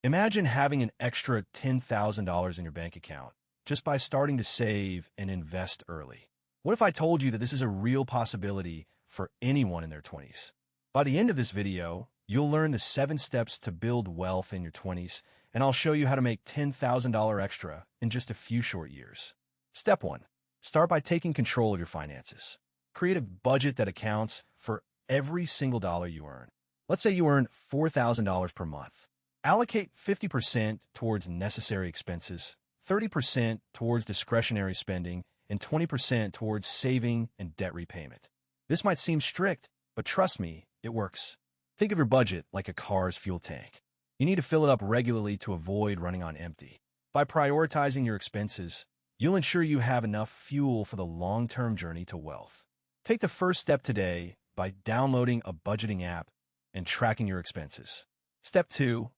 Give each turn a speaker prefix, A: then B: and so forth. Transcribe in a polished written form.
A: Imagine having an extra $10,000 in your bank account just by starting to save and invest early. What if I told you that this is a real possibility for anyone in their 20s? By the end of this video, you'll learn the 7 steps to build wealth in your 20s, and I'll show you how to make $10,000 extra in just a few short years. Step 1. Start by taking control of your finances. Create a budget that accounts for every single dollar you earn. Let's say you earn $4,000 per month. Allocate 50% towards necessary expenses, 30% towards discretionary spending, and 20% towards saving and debt repayment. This might seem strict, but trust me, it works. Think of your budget like a car's fuel tank. You need to fill it up regularly to avoid running on empty. By prioritizing your expenses, you'll ensure you have enough fuel for the long-term journey to wealth. Take the first step today by downloading a budgeting app and tracking your expenses. Step 2.